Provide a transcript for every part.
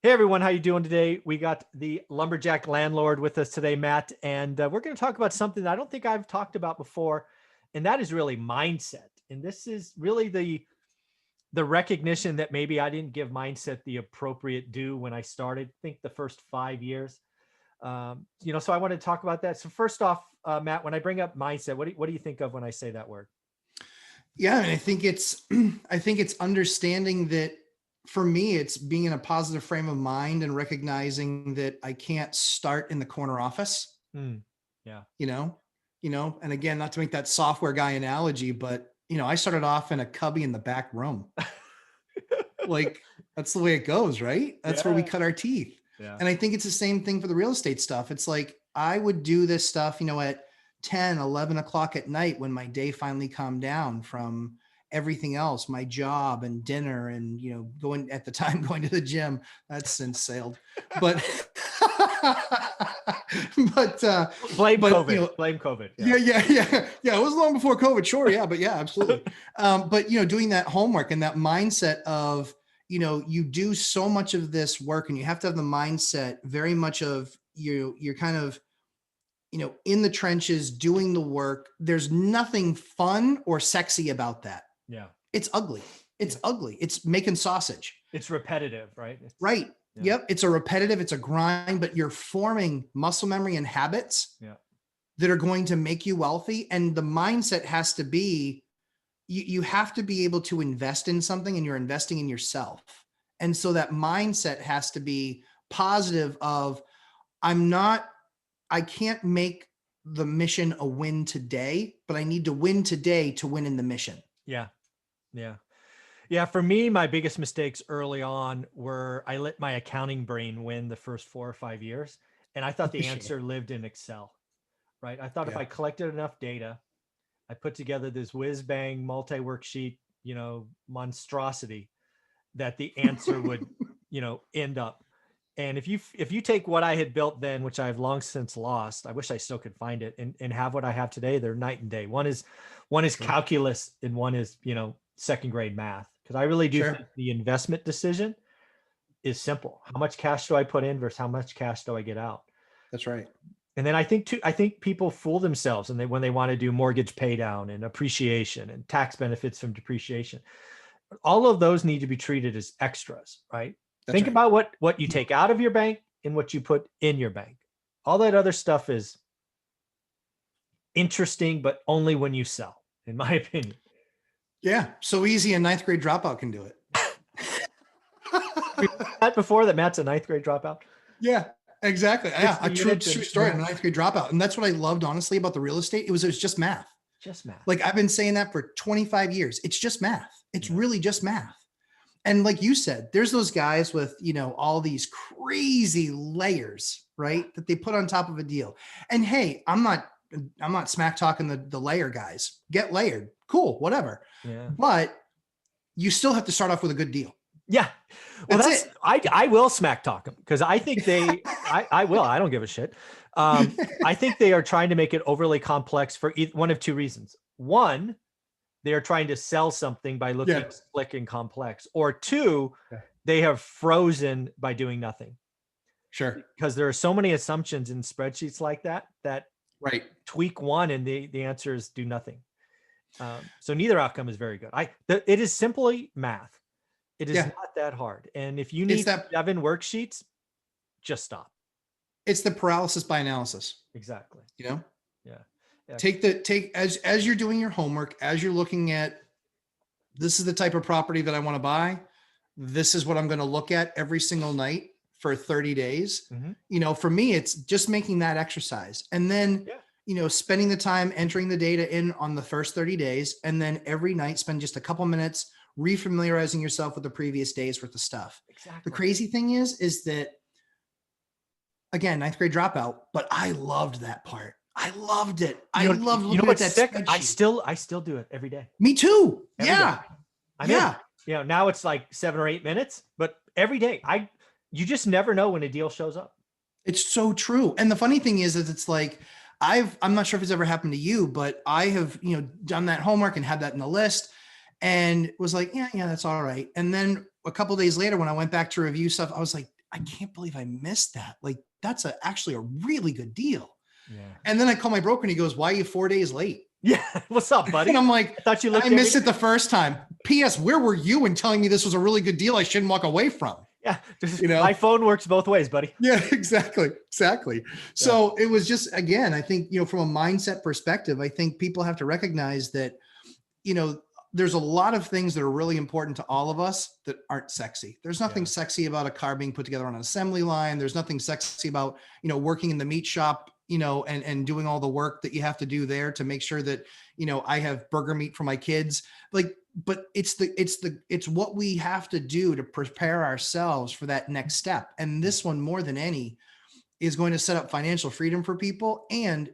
Hey everyone, how you doing today? We got the lumberjack landlord with us today, Matt, and we're going to talk about something that I don't think I've talked about before, and that is really mindset. And this is really the recognition that maybe I didn't give mindset the appropriate due when I started. I think the first 5 years, so I want to talk about that. So first off, Matt, when I bring up mindset, what do you think of when I say that word? Yeah, and I think it's I think it's understanding that for me, it's being in a positive frame of mind and recognizing that I can't start in the corner office, Yeah. you know, and again, not to make that software guy analogy, but I started off in a cubby in the back room. Like that's the way it goes, right? That's where we Yeah. cut our teeth. Yeah. And I think it's the same thing for the real estate stuff. It's like I would do this stuff, at 10, 11 o'clock at night when my day finally calmed down from everything else, my job and dinner and, going to the gym. That's since sailed. But, Blame but, COVID. Blame COVID. Yeah. It was long before COVID. Sure. Yeah. But yeah, absolutely. But, doing that homework and that mindset of, you do so much of this work and you have to have the mindset very much of you're kind of, in the trenches doing the work. There's nothing fun or sexy about that. Yeah. It's ugly. It's ugly. It's making sausage. It's repetitive, right? Right. Yeah. Yep. It's a grind, but you're forming muscle memory and habits that are going to make you wealthy. And the mindset has to be, you have to be able to invest in something and you're investing in yourself. And so that mindset has to be positive of, I can't make the mission a win today, but I need to win today to win in the mission. Yeah. Yeah. Yeah. For me, my biggest mistakes early on were I let my accounting brain win the first 4 or 5 years. And I thought the answer lived in Excel, right? I thought if I collected enough data, I put together this whiz bang multi-worksheet, monstrosity, that the answer would, end up. And if you take what I had built then, which I've long since lost, I wish I still could find it and have what I have today, they're night and day. One is calculus and one is, second grade math. Cause I really do think the investment decision is simple. How much cash do I put in versus how much cash do I get out? That's right. And then I think people fool themselves and when they want to do mortgage pay down and appreciation and tax benefits from depreciation, all of those need to be treated as extras, right? Think about what you take out of your bank and what you put in your bank. All that other stuff is interesting, but only when you sell, in my opinion. Yeah. So easy a ninth grade dropout can do it. That before that Matt's a ninth grade dropout. Yeah, exactly. Yeah. A true story. I'm a ninth grade dropout. And that's what I loved, honestly, about the real estate. It was just math. Just math. Like I've been saying that for 25 years. It's just math. It's really just math. And like you said, there's those guys with, all these crazy layers, right? That they put on top of a deal. And hey, I'm not smack talking the layer guys. Get layered. Cool, whatever. Yeah. But you still have to start off with a good deal. Yeah. Well, that's it. I will smack talk them because I think I will. I don't give a shit. I think they are trying to make it overly complex for one of two reasons. One, they are trying to sell something by looking slick and complex. Or two, they have frozen by doing nothing. Sure. Because there are so many assumptions in spreadsheets like that right. Tweak one and the answer is do nothing. So neither outcome is very good. It is simply math. It is not that hard. And if you need 7 worksheets, just stop. It's the paralysis by analysis. Exactly. Yeah. Yeah. As you're doing your homework, as you're looking at, this is the type of property that I want to buy. This is what I'm going to look at every single night for 30 days. Mm-hmm. For me, it's just making that exercise and then, spending the time entering the data in on the first 30 days. And then every night spend just a couple minutes refamiliarizing yourself with the previous days worth of stuff. Exactly. The crazy thing is that, again, ninth grade dropout, but I loved that part. I loved it. I loved looking at that spreadsheet. I still do it every day. Me too. Every day. Now it's like 7 or 8 minutes, but every day you just never know when a deal shows up. It's so true. And the funny thing is it's like, I'm not sure if it's ever happened to you, but I have, done that homework and had that in the list and was like, yeah, that's all right. And then a couple of days later, when I went back to review stuff, I was like, I can't believe I missed that. Like, that's actually a really good deal. Yeah. And then I call my broker and he goes, why are you 4 days late? Yeah. What's up, buddy? And I'm like, I thought you looked I missed it the first time. P.S. Where were you in telling me this was a really good deal I shouldn't walk away from? Yeah. My phone works both ways, buddy. Yeah, exactly. So it was just, again, I think, from a mindset perspective, I think people have to recognize that, there's a lot of things that are really important to all of us that aren't sexy. There's nothing sexy about a car being put together on an assembly line. There's nothing sexy about, working in the meat shop, and doing all the work that you have to do there to make sure that, I have burger meat for my kids. Like, but it's what we have to do to prepare ourselves for that next step. And this one, more than any, is going to set up financial freedom for people. And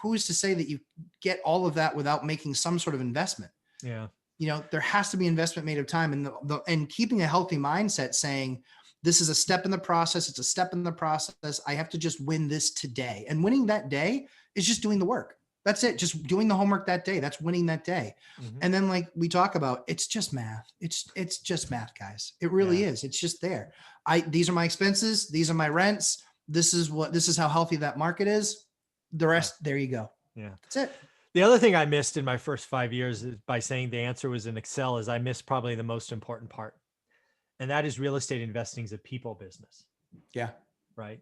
who's to say that you get all of that without making some sort of investment? Yeah. There has to be investment made of time, and keeping a healthy mindset, saying this is a step in the process. It's a step in the process. I have to just win this today. And winning that day is just doing the work. That's it. Just doing the homework that day. That's winning that day. Mm-hmm. And then, like we talk about, it's just math. It's just math, guys. It really is. It's just there. These are my expenses. These are my rents. This is how healthy that market is. The rest, there you go. Yeah. That's it. The other thing I missed in my first 5 years by saying the answer was in Excel is I missed probably the most important part. And that is real estate investing is a people business. Yeah. Right.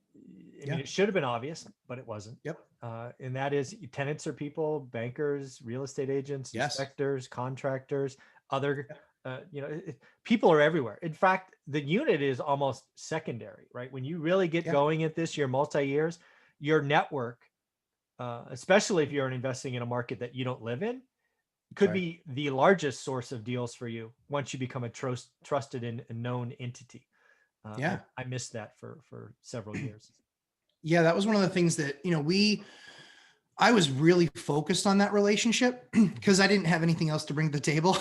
I mean, it should have been obvious, but it wasn't. Yep. And that is tenants are people, bankers, real estate agents, inspectors, contractors, other, people are everywhere. In fact, the unit is almost secondary, right? When you really get going at this, your multi-years, your network, especially if you're investing in a market that you don't live in, could be the largest source of deals for you once you become a trusted and known entity. I missed that for several years. Yeah, that was one of the things that, I was really focused on that relationship because I didn't have anything else to bring to the table.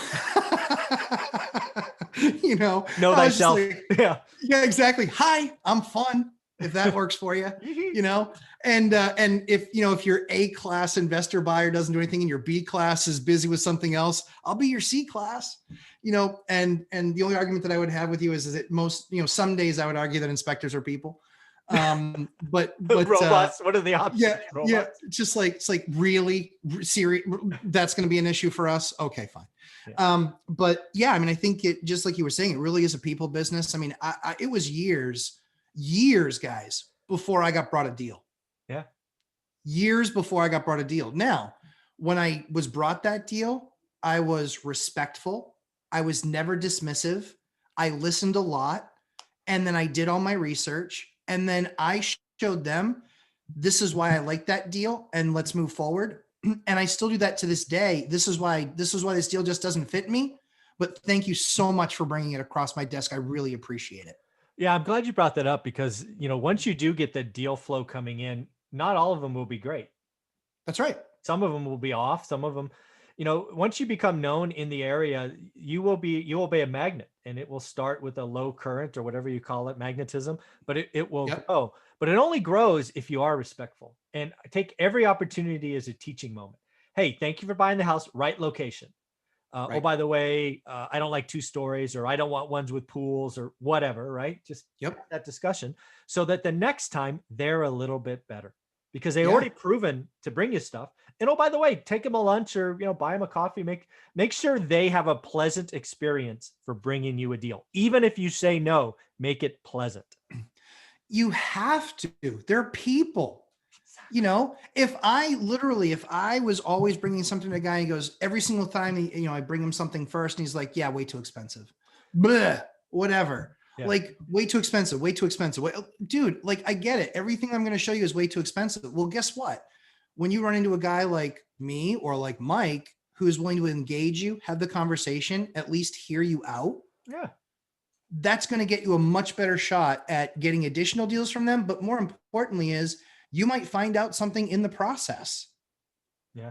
Know thyself. Yeah, exactly. Hi, I'm fun. If that works for you, and if your A class investor buyer doesn't do anything and your B class is busy with something else, I'll be your C class, and the only argument that I would have with you is that most, some days I would argue that inspectors are people. But robots, what are the options? Yeah. Just like, it's like really serious. That's going to be an issue for us. Okay, fine. Yeah. But yeah, I mean, I think it, just like you were saying, it really is a people business. I mean, it was years, guys, before I got brought a deal. Yeah. Years before I got brought a deal. Now, when I was brought that deal, I was respectful. I was never dismissive. I listened a lot. And then I did all my research. And then I showed them, this is why I like that deal. And let's move forward. And I still do that to this day. This is why this deal just doesn't fit me. But thank you so much for bringing it across my desk. I really appreciate it. Yeah, I'm glad you brought that up because, once you do get the deal flow coming in, not all of them will be great. That's right. Some of them will be off. Some of them, once you become known in the area, you will be a magnet, and it will start with a low current or whatever you call it, magnetism, but it will grow. But it only grows if you are respectful and take every opportunity as a teaching moment. Hey, thank you for buying the house, right location. Oh, by the way, I don't like 2 stories, or I don't want ones with pools, or whatever, right? Just that discussion so that the next time they're a little bit better because they already proven to bring you stuff. And oh, by the way, take them a lunch or, buy them a coffee, make sure they have a pleasant experience for bringing you a deal. Even if you say no, make it pleasant. You have to. They're people. If I was always bringing something to a guy and he goes, every single time, I bring him something first and he's like, yeah, way too expensive. Blah, whatever. Yeah. Like way too expensive. Dude, like, I get it. Everything I'm going to show you is way too expensive. Well, guess what? When you run into a guy like me or like Mike, who is willing to engage you, have the conversation, at least hear you out. Yeah. That's going to get you a much better shot at getting additional deals from them. But more importantly is, you might find out something in the process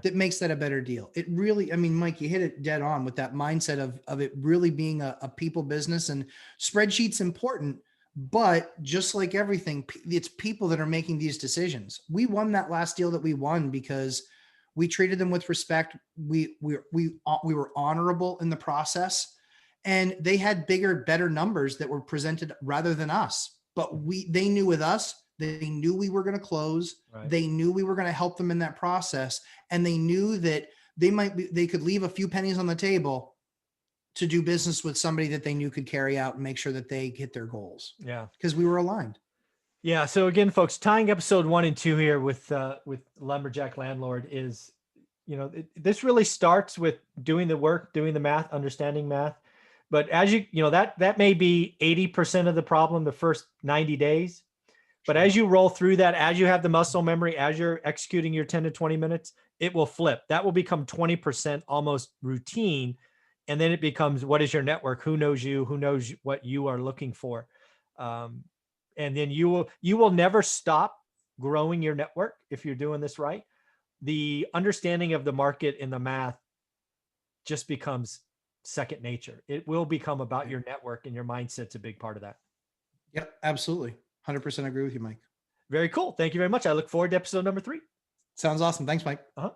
that makes that a better deal. It really, I mean, Mike, you hit it dead on with that mindset of it really being a people business, and spreadsheets important, but just like everything, it's people that are making these decisions. We won that last deal that we won because we treated them with respect. We were honorable in the process, and they had bigger, better numbers that were presented rather than us. but they knew with us, they knew we were going to close. Right. They knew we were going to help them in that process. And they knew that they could leave a few pennies on the table to do business with somebody that they knew could carry out and make sure that they hit their goals. Yeah. Because we were aligned. Yeah. So again, folks, tying episode 1 and 2 here with Lumberjack Landlord is, this really starts with doing the work, doing the math, understanding math. But as that may be 80% of the problem the first 90 days. But as you roll through that, as you have the muscle memory, as you're executing your 10 to 20 minutes, it will flip. That will become 20% almost routine. And then it becomes, what is your network? Who knows you? Who knows what you are looking for? And then you will never stop growing your network if you're doing this right. The understanding of the market and the math just becomes second nature. It will become about your network, and your mindset's a big part of that. Yep, absolutely. 100% agree with you, Mike. Very cool. Thank you very much. I look forward to episode number 3. Sounds awesome. Thanks, Mike. Uh-huh.